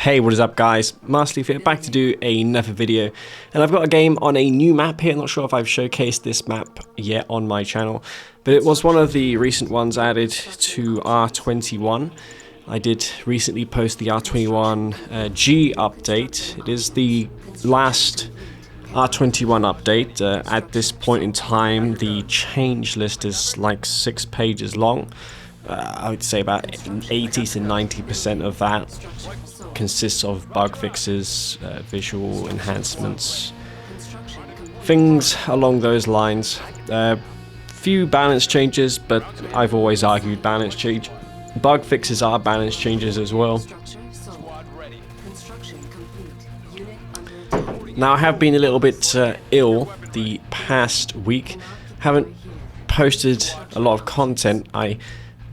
Hey, what is up guys? Masterleaf here, back to do another video, and I've got a game on a new map here. Not sure if I've showcased this map yet on my channel, but it was one of the recent ones added to R21. I did recently post the R21 G update. It is the last R21 update. At this point in time, the change list is like 6 pages long. I would say about 80 to 90% of that consists of bug fixes, visual enhancements, things along those lines. Few balance changes, but I've always argued balance change. Bug fixes are balance changes as well. Now I have been a little bit ill the past week. Haven't posted a lot of content. I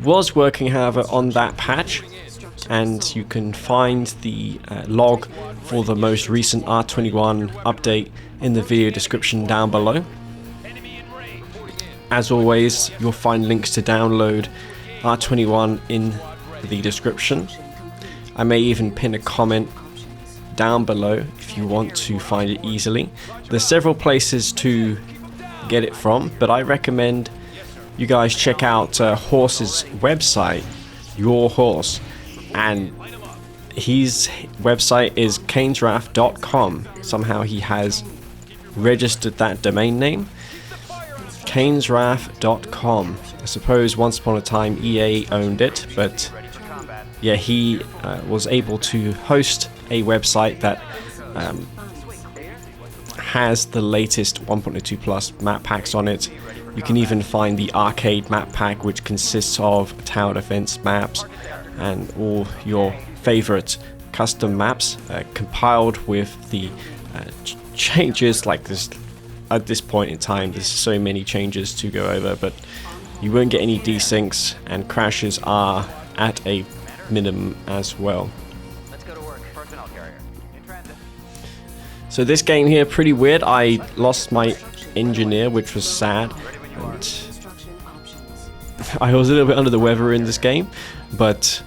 was working, however, on that patch, and you can find the log for the most recent R21 update in the video description down below. As always, you'll find links to download R21 in the description. I may even pin a comment down below if you want to find it easily. There's several places to get it from, but I recommend you guys check out Horse's website, Your Horse, and his website is caneswrath.com. Somehow he has registered that domain name, caneswrath.com. I suppose once upon a time EA owned it, but yeah, he was able to host a website that has the latest 1.2 plus map packs on it. You can even find the arcade map pack, which consists of tower defense maps and all your favorite custom maps compiled with the changes like this. At this point in time, there's so many changes to go over, but you won't get any desyncs, and crashes are at a minimum as well. So this game here, pretty weird. I lost my engineer, which was sad, and I was a little bit under the weather in this game, but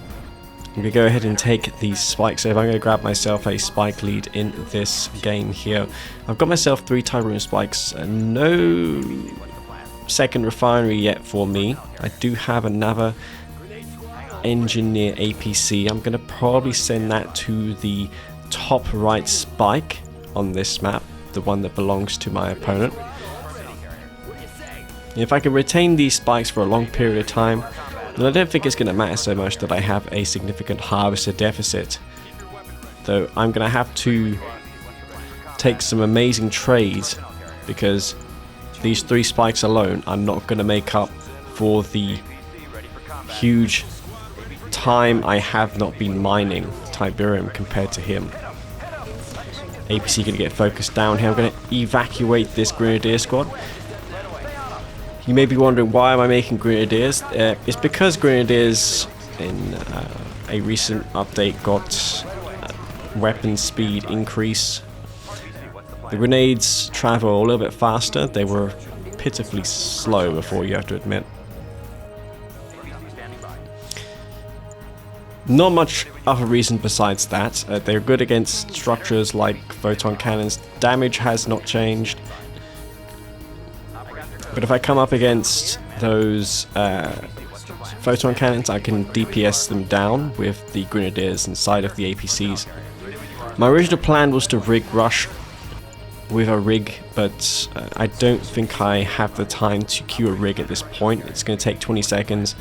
I'm going to go ahead and take these spikes. So if I'm going to grab myself a spike lead in this game here, I've got myself 3 Tyroom spikes, no second refinery yet for me. I do have another engineer APC. I'm going to probably send that to the top right spike on this map, the one that belongs to my opponent. If I can retain these spikes for a long period of time, then I don't think it's going to matter so much that I have a significant harvester deficit. Though I'm going to have to take some amazing trades, because these 3 spikes alone are not going to make up for the huge time I have not been mining Tiberium compared to him. APC going to get focused down here. I'm going to evacuate this Grenadier squad. You may be wondering, why am I making Grenadiers? It's because Grenadiers in a recent update got weapon speed increase. The grenades travel a little bit faster. They were pitifully slow before, you have to admit. Not much of a reason besides that. They're good against structures like photon cannons. Damage has not changed. But if I come up against those photon cannons, I can DPS them down with the Grenadiers inside of the APCs. My original plan was to rig rush with a rig, but I don't think I have the time to queue a rig at this point. It's going to take 20 seconds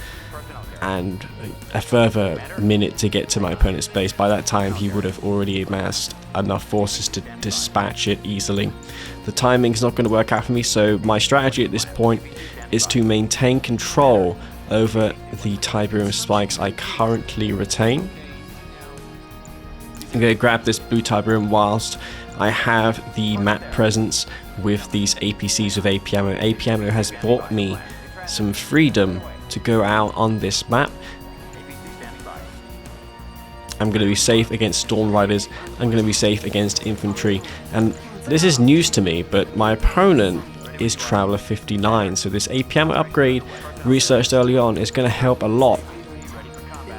and a further minute to get to my opponent's base. By that time, he would have already amassed enough forces to dispatch it easily. The timing is not going to work out for me, so my strategy at this point is to maintain control over the Tiberium spikes I currently retain. I'm going to grab this blue Tiberium whilst I have the map presence with these APCs with AP ammo. AP ammo has bought me some freedom to go out on this map. I'm going to be safe against Storm Riders. I'm going to be safe against infantry. And this is news to me, but my opponent is Traveler 59. So this AP ammo upgrade researched early on is going to help a lot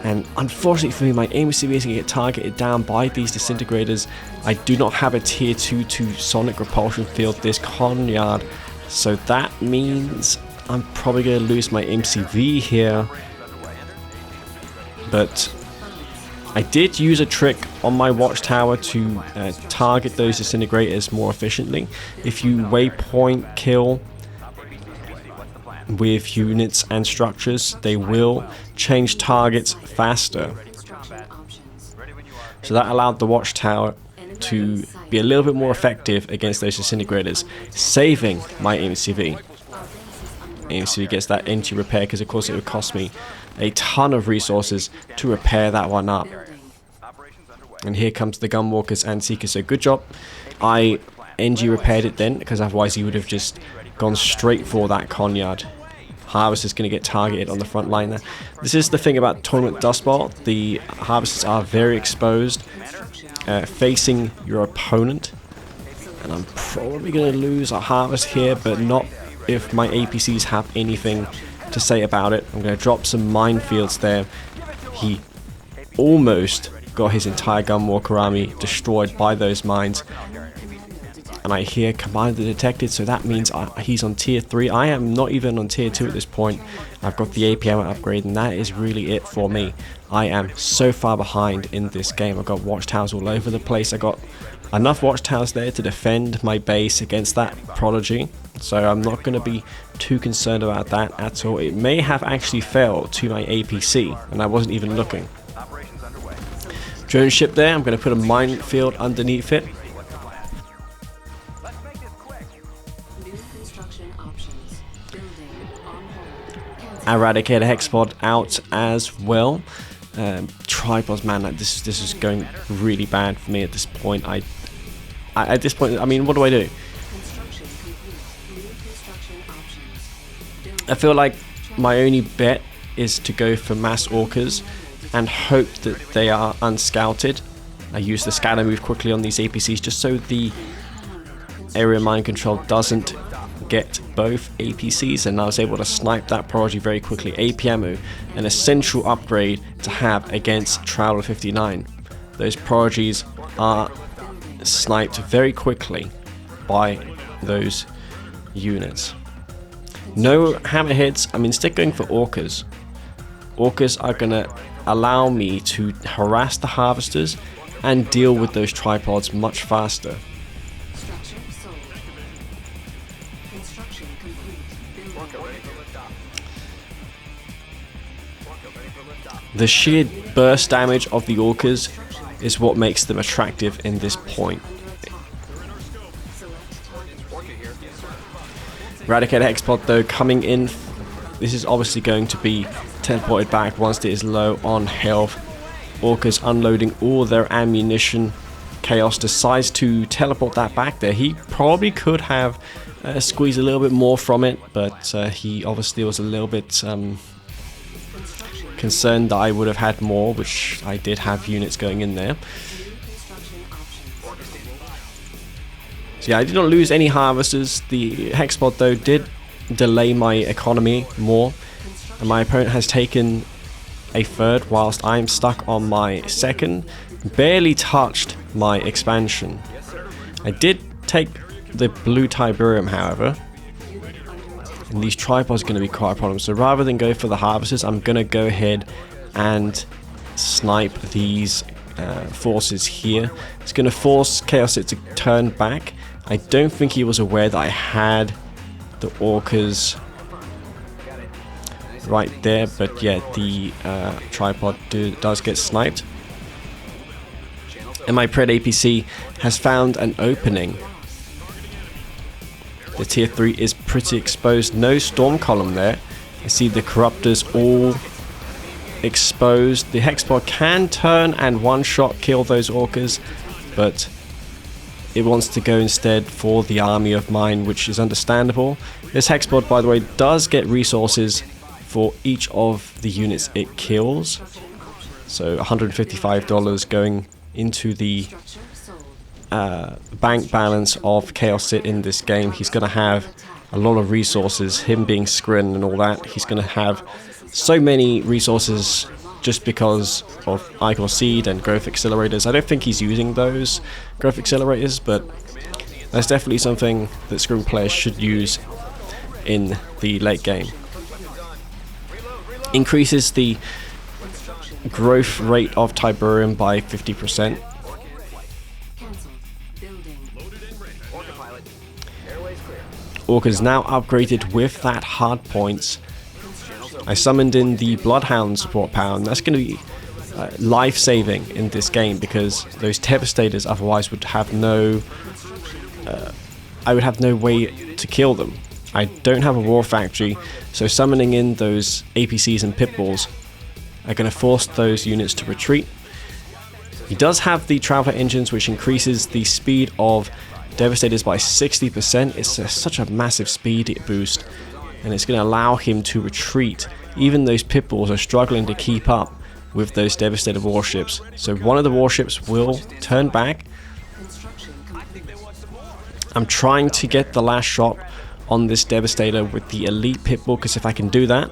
And unfortunately for me, my AMCV is going to get targeted down by these disintegrators. I do not have a tier 2 to sonic repulsion field this Conyard, so that means I'm probably going to lose my MCV here. But I did use a trick on my watchtower to target those disintegrators more efficiently. If you waypoint kill with units and structures, they will change targets faster. So that allowed the watchtower to be a little bit more effective against those disintegrators, saving my AMCV. AMCV gets that into repair because of course it would cost me a ton of resources to repair that one up. And here comes the Gunwalkers and Seekers, so good job. I NG repaired it then, because otherwise he would have just gone straight for that Conyard. Harvester's going to get targeted on the front line there. This is the thing about Tournament Dust Bowl. The Harvesters are very exposed, facing your opponent. And I'm probably going to lose a Harvest here, but not if my APCs have anything to say about it. I'm going to drop some minefields there. He almost got his entire Gunwalker army destroyed by those mines. And I hear Commander detected, so that means he's on tier 3. I am not even on tier 2 at this point. I've got the APM upgrade, and that is really it for me. I am so far behind in this game. I've got watchtowers all over the place. I got enough watchtowers there to defend my base against that Prodigy, so I'm not going to be too concerned about that at all. It may have actually failed to my APC, and I wasn't even looking. Drone ship there. I'm going to put a minefield underneath it. Eradicator Hexpod out as well. Tripods, man, this is going really bad for me at this point. At this point, I mean, what do I do? I feel like my only bet is to go for mass Orcas and hope that they are unscouted. I use the scatter move quickly on these APCs just so the area mind control doesn't get both APCs, and I was able to snipe that Prodigy very quickly. APMO, an essential upgrade to have against Traveler 59. Those Prodigies are sniped very quickly by those units. No hammerheads. I'm instead going for Orcas. Orcas are going to allow me to harass the Harvesters and deal with those tripods much faster. The sheer burst damage of the Orcas is what makes them attractive in this point. Eradicator Hexpod though coming in. This is obviously going to be teleported back once it is low on health. Orcas unloading all their ammunition. Chaos decides to teleport that back there. He probably could have squeezed a little bit more from it, but he obviously was a little bit concerned that I would have had more, which I did have units going in there. So yeah, I did not lose any Harvesters. The Hexpod though did delay my economy more, and my opponent has taken a third whilst I'm stuck on my second. Barely touched my expansion. I did take the blue Tiberium, however, and these tripods are going to be quite a problem. So rather than go for the Harvesters, I'm going to go ahead and snipe these forces here. It's going to force Chaos to turn back. I don't think he was aware that I had the Orcas right there, but yeah, the tripod does get sniped. And my Pred APC has found an opening. The tier 3 is pretty exposed. No storm column there. I see the Corruptors all exposed. The Hexpod can turn and one-shot kill those Orcas, but it wants to go instead for the army of mine, which is understandable. This Hexpod, by the way, does get resources for each of the units it kills. So $155 going into the bank balance of Chaos Sit in this game. He's going to have a lot of resources, him being Skrin and all that. He's going to have so many resources just because of Icon Seed and growth accelerators. I don't think he's using those growth accelerators, but that's definitely something that Scrim players should use in the late game. Increases the growth rate of Tiberium by 50%. Orca is now upgraded with that hard points. I summoned in the Bloodhound support power, and that's going to be life-saving in this game, because those Devastators otherwise would have no... I would have no way to kill them. I don't have a War Factory, so summoning in those APCs and Pitbulls are going to force those units to retreat. He does have the Traveler Engines, which increases the speed of Devastators by 60%. It's such a massive speed boost, and it's going to allow him to retreat. Even those Pitbulls are struggling to keep up with those Devastator warships. So one of the warships will turn back. I'm trying to get the last shot on this Devastator with the Elite Pitbull, because if I can do that,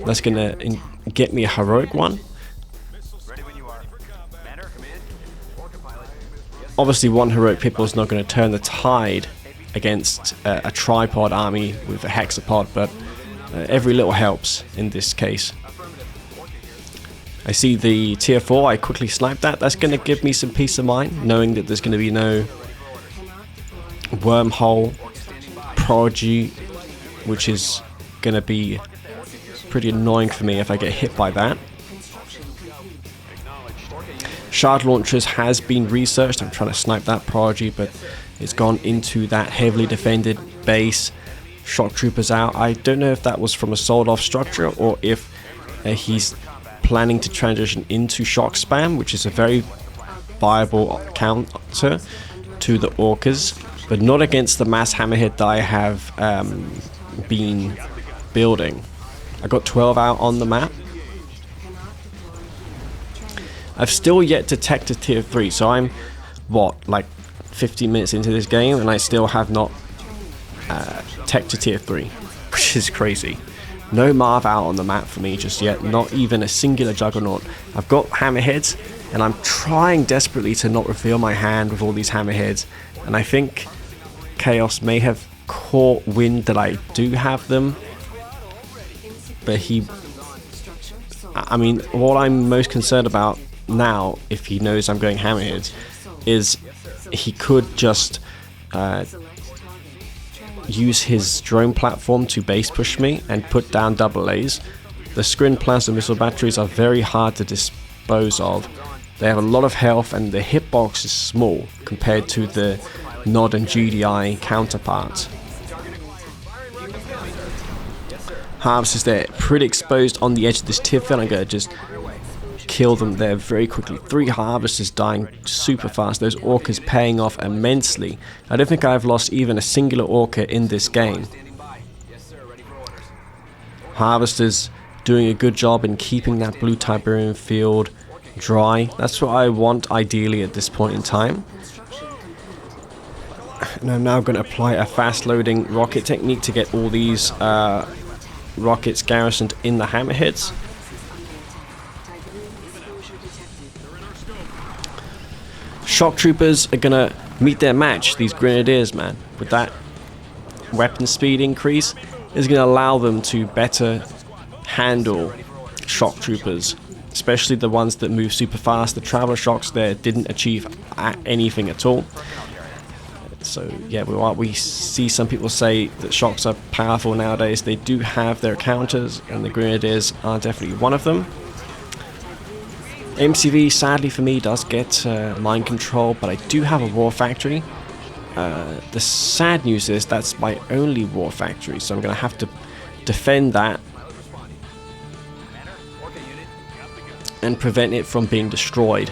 that's going to get me a heroic one. Obviously, one heroic Pitbull is not going to turn the tide against a tripod army with a hexapod, but every little helps in this case. I see the tier 4, I quickly sniped that. That's going to give me some peace of mind, knowing that there's going to be no wormhole prodigy, which is going to be pretty annoying for me if I get hit by that. Shard launchers has been researched. I'm trying to snipe that prodigy, but it's gone into that heavily defended base. Shock troopers out. I don't know if that was from a sold off structure or if he's planning to transition into shock spam, which is a very viable counter to the Orcas, but not against the mass hammerhead that I have been building. I got 12 out on the map. I've still yet to tech to tier 3, so I'm, what, like 15 minutes into this game, and I still have not tech to tier 3, which is crazy. No Marv out on the map for me just yet, not even a singular Juggernaut. I've got hammerheads, and I'm trying desperately to not reveal my hand with all these hammerheads, and I think Chaos may have caught wind that I do have them, but I mean, what I'm most concerned about now, if he knows I'm going hammerheads, is he could just use his drone platform to base push me and put down double A's. The Skrin plasma missile batteries are very hard to dispose of. They have a lot of health, and the hitbox is small compared to the Nod and GDI counterparts. Harvesters, they're pretty exposed on the edge of this tier field. I'm going to just kill them there very quickly. 3 Harvesters dying super fast. Those Orcas paying off immensely. I don't think I've lost even a singular Orca in this game. Harvesters doing a good job in keeping that blue Tiberium field dry. That's what I want ideally at this point in time. And I'm now going to apply a fast loading rocket technique to get all these rockets garrisoned in the hammerheads. Shock troopers are gonna meet their match. These grenadiers, man, with that weapon speed increase, is gonna allow them to better handle shock troopers, especially the ones that move super fast. The traveler shocks there didn't achieve anything at all. So yeah, we see some people say that shocks are powerful nowadays. They do have their counters, and the grenadiers are definitely one of them. MCV, sadly for me, does get mind control, but I do have a War Factory. The sad news is that's my only War Factory, so I'm going to have to defend that and prevent it from being destroyed.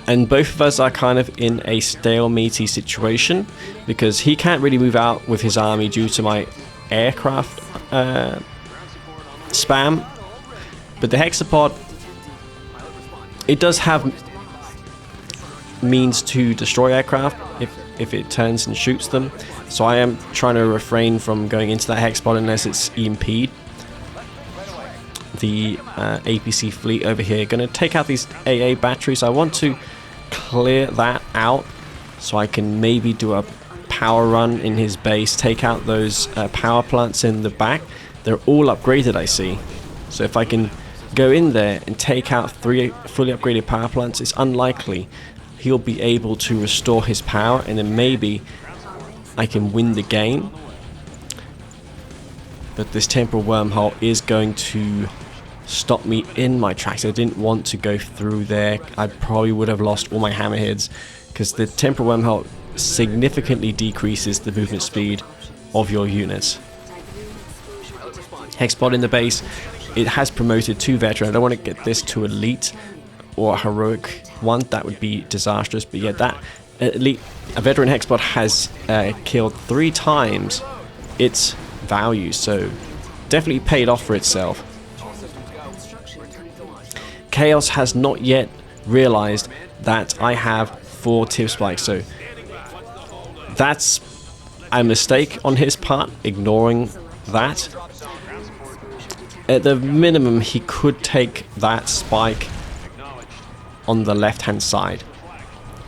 And both of us are kind of in a stalematey situation, because he can't really move out with his army due to my aircraft spam. But the hexapod, it does have means to destroy aircraft. if it turns and shoots them. So I am trying to refrain from going into that hex pod unless it's EMP'd. The APC fleet over here going to take out these AA batteries. I want to clear that out so I can maybe do a power run in his base, take out those power plants in the back. They're all upgraded, I see. So if I can go in there and take out 3 fully upgraded power plants, it's unlikely he'll be able to restore his power, and then maybe I can win the game. But this temporal wormhole is going to stop me in my tracks. I didn't want to go through there. I probably would have lost all my hammerheads, because the temporal wormhole significantly decreases the movement speed of your units. Hexbot in the base, it has promoted to veteran. I don't want to get this to elite or a heroic one. That would be disastrous. But yeah, that elite, a veteran hexbot has killed 3 times its value, so definitely paid off for itself. Chaos has not yet realized that I have 4 tip spikes, so that's a mistake on his part, ignoring that. At the minimum, he could take that spike on the left hand side.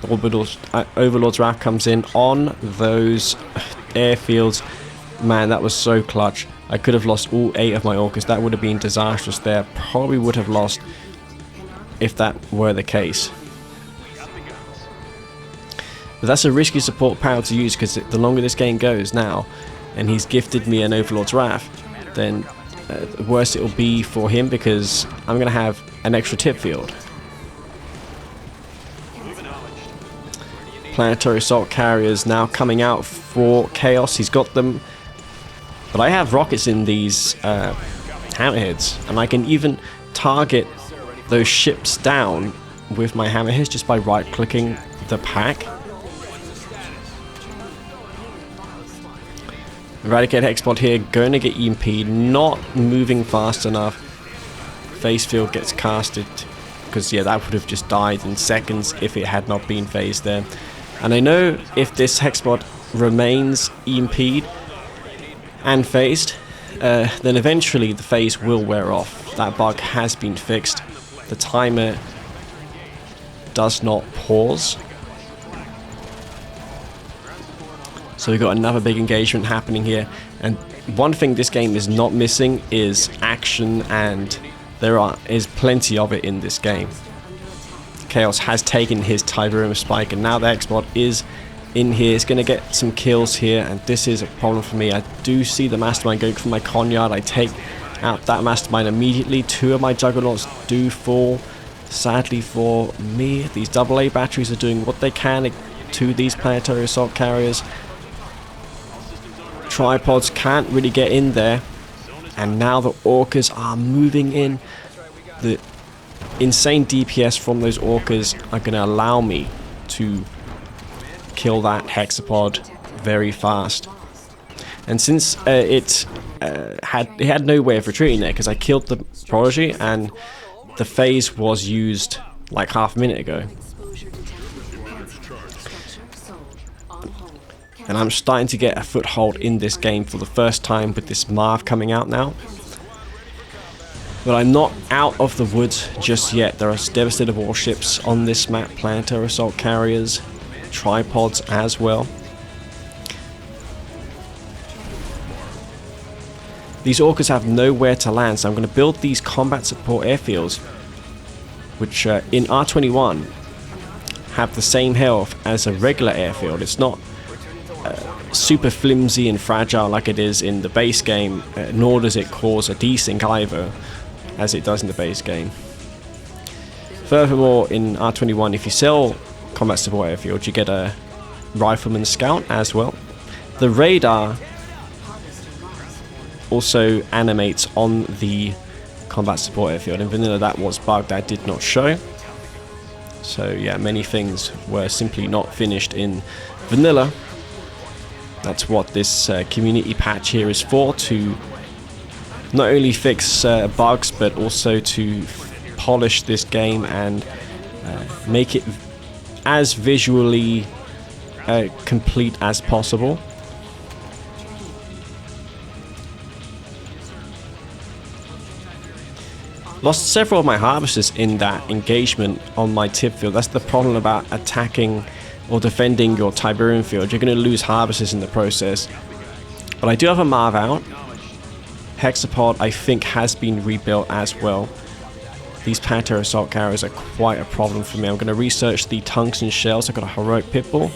Overlord's Wrath comes in on those airfields. Man, that was so clutch. I could have lost all 8 of my Orcas. That would have been disastrous there. Probably would have lost if that were the case. But that's a risky support power to use, because the longer this game goes now, and he's gifted me an Overlord's Wrath, then the worse it will be for him, because I'm going to have an extra tip field. Planetary assault carriers now coming out for Chaos. He's got them, but I have rockets in these hammerheads, and I can even target those ships down with my hammerheads just by right clicking the pack. Eradicate Hexbot here, going to get EMP'd, not moving fast enough. Phase field gets casted, because yeah, that would have just died in seconds if it had not been phased there. And I know if this Hexbot remains EMP'd and phased, then eventually the phase will wear off. That bug has been fixed. The timer does not pause. So we've got another big engagement happening here, and one thing this game is not missing is action, and there is plenty of it in this game. Chaos has taken his Tiberium Spike, and now the Hexbot is in here. It's going to get some kills here, and this is a problem for me. I do see the Mastermind going for my Conyard. I take out that Mastermind immediately. 2 of my Juggernauts do fall. Sadly for me, these AA batteries are doing what they can to these planetary assault carriers. Tripods can't really get in there, and now the Orcas are moving in. The insane DPS from those Orcas are going to allow me to kill that hexapod very fast. And since it had no way of retreating there, because I killed the Prodigy and the phase was used like half a minute ago. And I'm starting to get a foothold in this game for the first time with this Marv coming out now. But I'm not out of the woods just yet. There are devastator warships on this map, planetary assault carriers, tripods as well. These Orcas have nowhere to land, so I'm going to build these combat support airfields, which in R21 have the same health as a regular airfield. It's not super flimsy and fragile like it is in the base game, nor does it cause a desync either, as it does in the base game. Furthermore, in R21, if you sell combat support airfield, you get a rifleman scout as well. The radar also animates on the combat support airfield. In vanilla that was bugged, that did not show. So yeah, many things were simply not finished in vanilla. That's what this community patch here is for, to not only fix bugs, but also to polish this game and make it as visually complete as possible. Lost several of my harvesters in that engagement on my tip field. That's the problem about attacking or defending your Tiberian field. You're going to lose harvesters in the process. But I do have a Marv out. Hexapod, I think, has been rebuilt as well. These Panther assault carriers are quite a problem for me. I'm going to research the tungsten shells. I've got a heroic pitbull.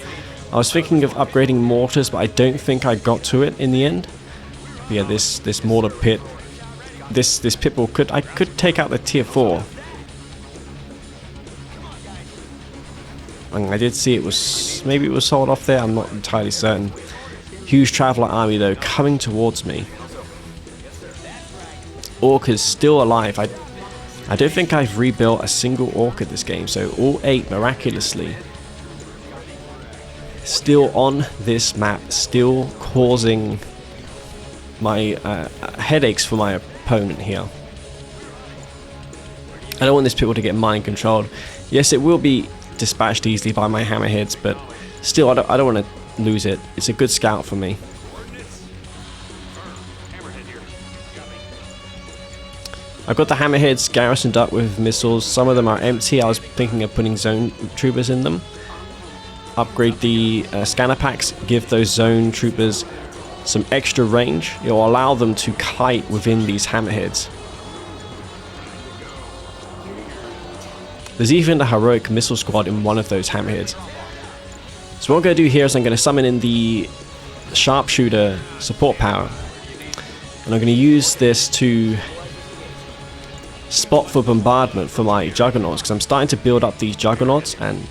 I was thinking of upgrading mortars, but I don't think I got to it in the end. But yeah, this mortar pit, this pitbull I could take out the tier 4. And I did see maybe it was sold off there. I'm not entirely certain. Huge traveler army though coming towards me. Orca's still alive. I don't think I've rebuilt a single Orca this game, so all 8 miraculously still on this map, still causing my headaches for my opponent here. I don't want this people to get mind controlled. Yes, it will be dispatched easily by my hammerheads, but still I don't want to lose it. It's a good scout for me. I've got the hammerheads garrisoned up with missiles. Some of them are empty. I was thinking of putting zone troopers in them. Upgrade the scanner packs. Give those zone troopers some extra range. It will allow them to kite within these hammerheads. There's even a heroic missile squad in one of those hammerheads. So what I'm going to do here is I'm going to summon in the sharpshooter support power. And I'm going to use this to spot for bombardment for my juggernauts, because I'm starting to build up these juggernauts, and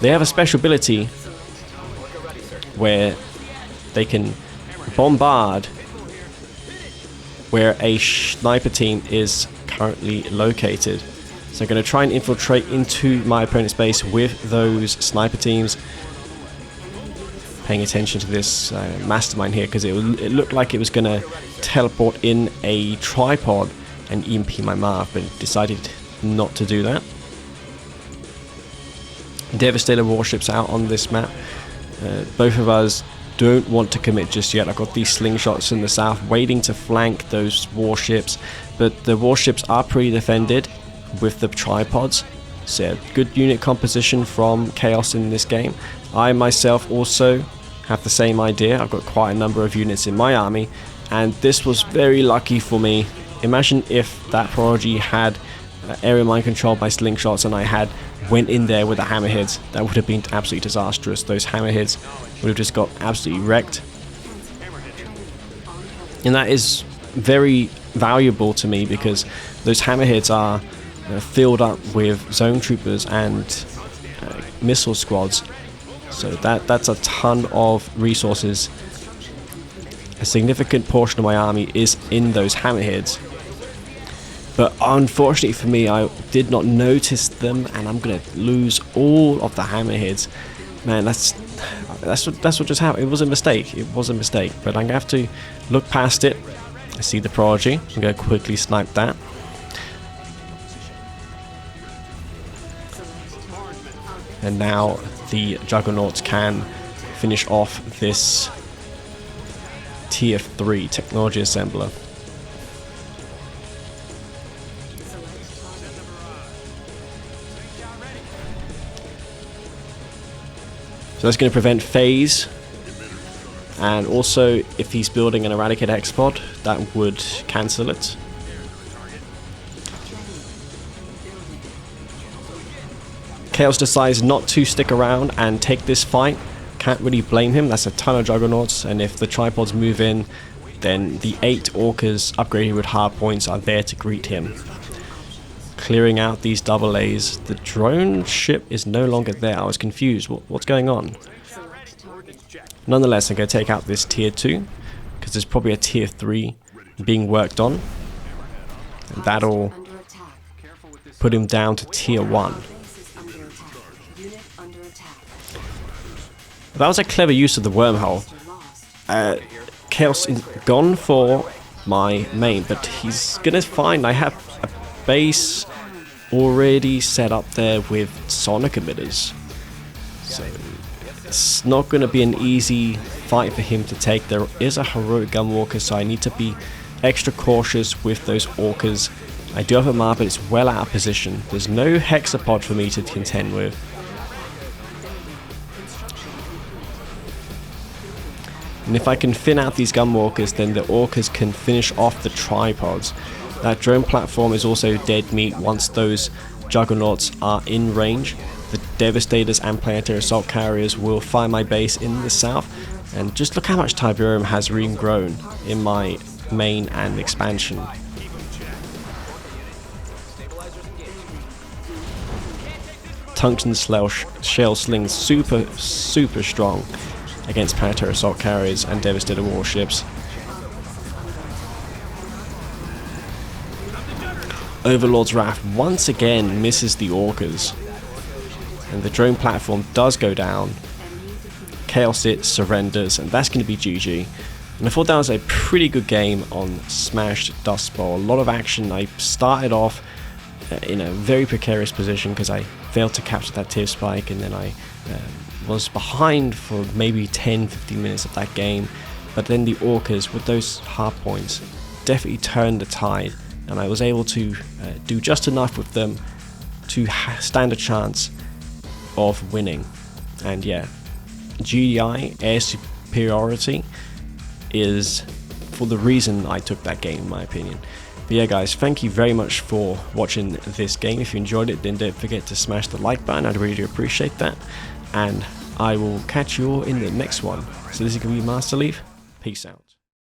they have a special ability where they can bombard where a sniper team is currently located. So I'm going to try and infiltrate into my opponent's base with those sniper teams. Paying attention to this mastermind here, because it looked like it was going to teleport in a tripod and EMP my Marv, but decided not to do that. Devastator warships out on this map. Both of us don't want to commit just yet. I've got these slingshots in the south waiting to flank those warships, but the warships are pretty defended with the tripods. So good unit composition from Chaos in this game. I myself also have the same idea. I've got quite a number of units in my army, and this was very lucky for me. Imagine if that Prodigy had area mind control by slingshots and I had went in there with the hammerheads. That would have been absolutely disastrous. Those hammerheads would have just got absolutely wrecked. And that is very valuable to me, because those hammerheads are filled up with zone troopers and missile squads. So that's a ton of resources. A significant portion of my army is in those hammerheads. But unfortunately for me, I did not notice them, and I'm going to lose all of the hammerheads. Man, that's what just happened. It was a mistake. It was a mistake. But I'm going to have to look past it. I see the Prodigy. I'm going to quickly snipe that. And now the Juggernauts can finish off this Tier 3 Technology Assembler. So that's going to prevent phase, and also if he's building an Eradicate Hexapod, that would cancel it. Chaos decides not to stick around and take this fight. Can't really blame him. That's a ton of Juggernauts, and if the tripods move in, then the 8 Orcas upgraded with hard points are there to greet him. Clearing out these double A's. The drone ship is no longer there. I was confused. What's going on? Nonetheless, I'm going to take out this Tier 2, because there's probably a Tier 3 being worked on. And that'll put him down to Tier 1. That was a clever use of the wormhole. Chaos is gone for my main, but he's gonna find I have a base already set up there with sonic emitters. So It's not going to be an easy fight for him to take. There is a heroic gunwalker, so I need to be extra cautious with those Orcas. I do have a Mar, but it's well out of position. There's no hexapod for me to contend with. And if I can thin out these gunwalkers, then the Orcas can finish off the tripods. That drone platform is also dead meat once those juggernauts are in range. The Devastators and Planetary Assault Carriers will find my base in the south. And just look how much Tiberium has regrown in my main and expansion. Tungsten shell slings super strong against Planetary Assault Carriers and Devastator warships. Overlord's Wrath once again misses the Orcas, and the drone platform does go down. Chaos It surrenders, and that's going to be GG. And I thought that was a pretty good game on Smashed Dust Bowl. A lot of action. I started off in a very precarious position because I failed to capture that tier spike, and then I was behind for maybe 10-15 minutes of that game. But then the Orcas, with those hard points, definitely turned the tide, and I was able to do just enough with them to stand a chance of winning. And yeah, GDI air superiority is for the reason I took that game, in my opinion. But yeah guys, thank you very much for watching this game. If you enjoyed it, then don't forget to smash the like button. I'd really appreciate that. And I will catch you all in the next one. So this is going to be Master Leaf. Peace out.